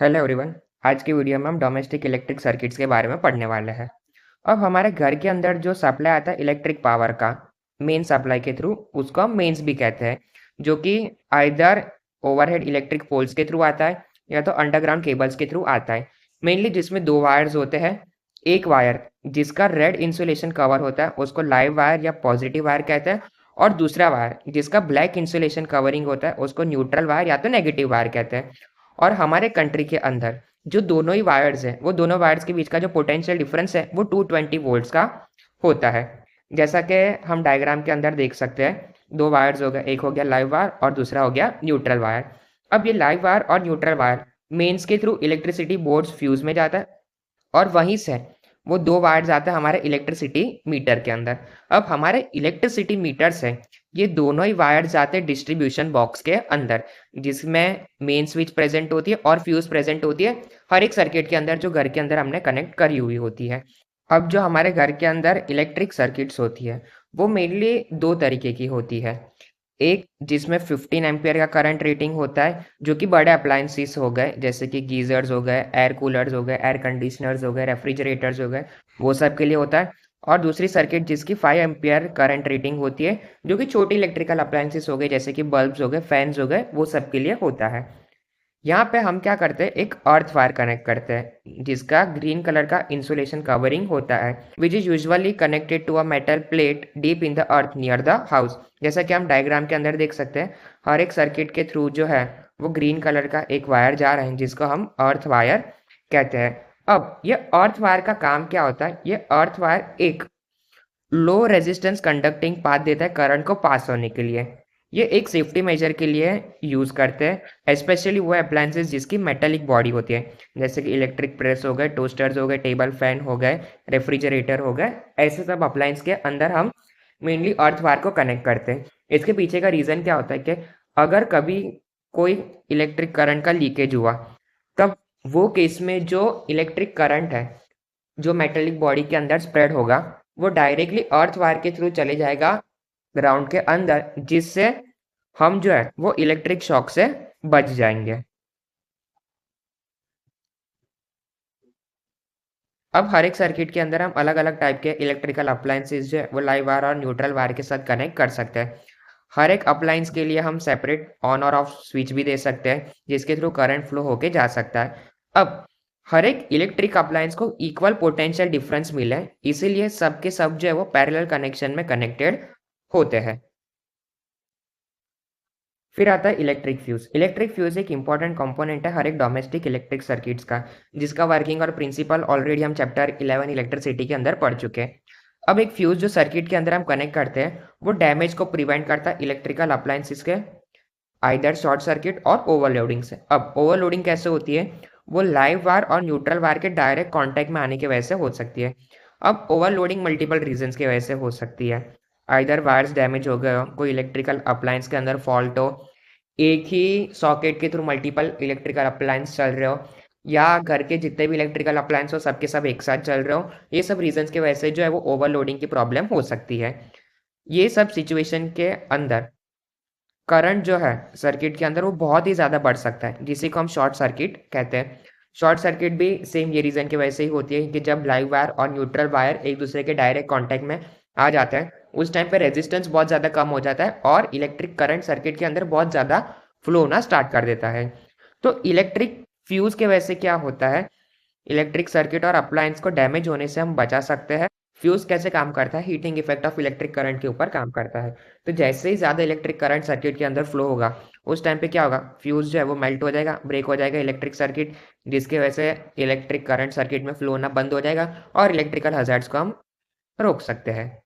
Hello everyone. आज की video में हम डोमेस्टिक इलेक्ट्रिक सर्किट्स के बारे में पढ़ने वाले हैं। अब हमारे घर के अंदर जो सप्लाई आता है इलेक्ट्रिक पावर का मेन सप्लाई के थ्रू, उसको हम मेंस भी कहते हैं, जो कि आइदर ओवरहेड इलेक्ट्रिक पोल्स के थ्रू आता है या तो अंडरग्राउंड केबल्स के थ्रू आता है। मेनली जिसमें दो वायर्स होते हैं। एक वायर जिसका रेड इंसुलेशन कवर होता है उसको लाइव वायर या पॉजिटिव वायर कहते हैं, और दूसरा वायर जिसका ब्लैक इंसुलेशन कवरिंग होता है उसको न्यूट्रल वायर या तो नेगेटिव वायर कहते हैं। और हमारे कंट्री के अंदर जो दोनों ही वायर्स हैं, वो दोनों वायर्स के बीच का जो पोटेंशियल डिफरेंस है वो 220 वोल्ट्स का होता है। जैसा कि हम डायग्राम के अंदर देख सकते हैं, दो वायर्स हो गए, एक हो गया लाइव वायर और दूसरा हो गया न्यूट्रल वायर। अब ये लाइव वायर और न्यूट्रल वायर मेंस के थ्रू इलेक्ट्रिसिटी बोर्ड्स फ्यूज में जाता है, और वहीं से वो दो वायर्स आते हैं हमारे इलेक्ट्रिसिटी मीटर के अंदर। अब हमारे इलेक्ट्रिसिटी मीटर से ये दोनों ही वायर्स जाते हैं डिस्ट्रीब्यूशन बॉक्स के अंदर, जिसमें मेन स्विच प्रेजेंट होती है और फ्यूज प्रेजेंट होती है हर एक सर्किट के अंदर जो घर के अंदर हमने कनेक्ट करी हुई होती है। अब जो हमारे घर के अंदर इलेक्ट्रिक सर्किट्स होती है वो मेनली दो तरीके की होती है। एक जिसमें 15 एम्पियर का करंट रेटिंग होता है, जो कि बड़े अप्लायंसेस हो गए जैसे कि गीजर्स हो गए, एयर कूलर्स हो गए, एयर कंडीशनर्स हो गए, रेफ्रिजरेटर्स हो गए, वो सब के लिए होता है। और दूसरी सर्किट जिसकी 5 एम्पियर करंट रेटिंग होती है, जो कि छोटी इलेक्ट्रिकल अप्लायंसेस हो गए जैसे कि बल्ब्स हो गए, फैंस हो गए, वो सब के लिए होता है। यहाँ पे हम क्या करते हैं, एक अर्थ वायर कनेक्ट करते हैं जिसका ग्रीन कलर का इंसुलेशन कवरिंग होता है, which is usually connected to a metal plate deep in the earth near the house. जैसा कि हम डायग्राम के अंदर देख सकते हैं, हर एक सर्किट के थ्रू जो है वो ग्रीन कलर का एक वायर जा रहा है जिसको हम अर्थ वायर कहते हैं। अब ये अर्थ वायर का काम क्या होता है, ये अर्थ वायर एक लो रेजिस्टेंस कंडक्टिंग पाथ देता है करंट को पास होने के लिए। ये एक सेफ्टी मेजर के लिए यूज करते हैं, स्पेशली वो अप्लायंसेस जिसकी मेटेलिक बॉडी होती है, जैसे कि इलेक्ट्रिक प्रेस हो गए, टोस्टर्स हो गए, टेबल फैन हो गए, रेफ्रिजरेटर हो गए। ऐसे सब अप्लायंस के अंदर हम मेनली अर्थ वायर को कनेक्ट करते हैं। इसके पीछे का रीजन क्या होता है कि अगर कभी कोई इलेक्ट्रिक करंट का लीकेज हुआ, तब वो केस में जो इलेक्ट्रिक करंट है जो मेटेलिक बॉडी के अंदर स्प्रेड होगा, वो डायरेक्टली अर्थ वायर के थ्रू चले जाएगा ग्राउंड के अंदर, जिससे हम जो है वो इलेक्ट्रिक शॉक से बच जाएंगे। अब हर एक सर्किट के अंदर हम अलग अलग टाइप के इलेक्ट्रिकल अप्लायंसेस जो है वो लाइव वायर और न्यूट्रल वायर के साथ कनेक्ट कर सकते हैं। हर एक अप्लायंस के लिए हम सेपरेट ऑन और ऑफ स्विच भी दे सकते हैं जिसके थ्रू करंट फ्लो होके जा सकता है। अब हर एक इलेक्ट्रिक अप्लायंस को इक्वल पोटेंशियल डिफरेंस मिले, इसीलिए सबके सब जो है वो पैरेलल कनेक्शन में कनेक्टेड होते हैं। फिर आता है इलेक्ट्रिक फ्यूज। इलेक्ट्रिक फ्यूज एक इंपॉर्टेंट कंपोनेंट है हर एक डोमेस्टिक इलेक्ट्रिक सर्किट्स का, जिसका वर्किंग और प्रिंसिपल ऑलरेडी हम चैप्टर 11 इलेक्ट्रिसिटी के अंदर पढ़ चुके हैं। अब एक फ्यूज जो सर्किट के अंदर हम कनेक्ट करते हैं वो डैमेज को प्रिवेंट करता है इलेक्ट्रिकल अप्लायंसेस के आइदर शॉर्ट सर्किट और ओवरलोडिंग से। अब ओवरलोडिंग कैसे होती है, वो लाइव वायर और न्यूट्रल वायर के डायरेक्ट कांटेक्ट में आने की वजह से हो सकती है। अब ओवरलोडिंग मल्टीपल रीजंस की वजह से हो सकती है। आइदर वायर्स डैमेज हो गए हो, कोई इलेक्ट्रिकल अप्लायंस के अंदर फॉल्ट हो, एक ही सॉकेट के थ्रू मल्टीपल इलेक्ट्रिकल अप्लायंस चल रहे हो, या घर के जितने भी इलेक्ट्रिकल अप्लायंस हो सबके सब एक साथ चल रहे हो, ये सब रीजंस की वजह से जो है वो ओवरलोडिंग की प्रॉब्लम हो सकती है। ये सब सिचुएशन के अंदर करंट जो है सर्किट के अंदर वो बहुत ही ज़्यादा बढ़ सकता है, जिसे को हम शॉर्ट सर्किट कहते हैं। शॉर्ट सर्किट भी सेम ये रीज़न की वजह से ही होती है कि जब लाइव वायर और न्यूट्रल वायर एक दूसरे के डायरेक्ट कांटेक्ट में आ जाते हैं, उस टाइम पे रेजिस्टेंस बहुत ज़्यादा कम हो जाता है और इलेक्ट्रिक करंट सर्किट के अंदर बहुत ज़्यादा फ्लो होना स्टार्ट कर देता है। तो इलेक्ट्रिक फ्यूज के वजह से क्या होता है, इलेक्ट्रिक सर्किट और अप्लायंस को डैमेज होने से हम बचा सकते हैं। फ्यूज कैसे काम करता है, heating effect of electric current के ऊपर काम करता है। तो जैसे ही ज़्यादा इलेक्ट्रिक करंट सर्किट के अंदर फ्लो होगा, उस टाइम पे क्या होगा, फ्यूज जो है वो मेल्ट हो जाएगा, ब्रेक हो जाएगा इलेक्ट्रिक सर्किट, जिसकी वजह से इलेक्ट्रिक करंट सर्किट में फ्लो होना बंद हो जाएगा और इलेक्ट्रिकल हजार्ड्स को हम रोक सकते हैं।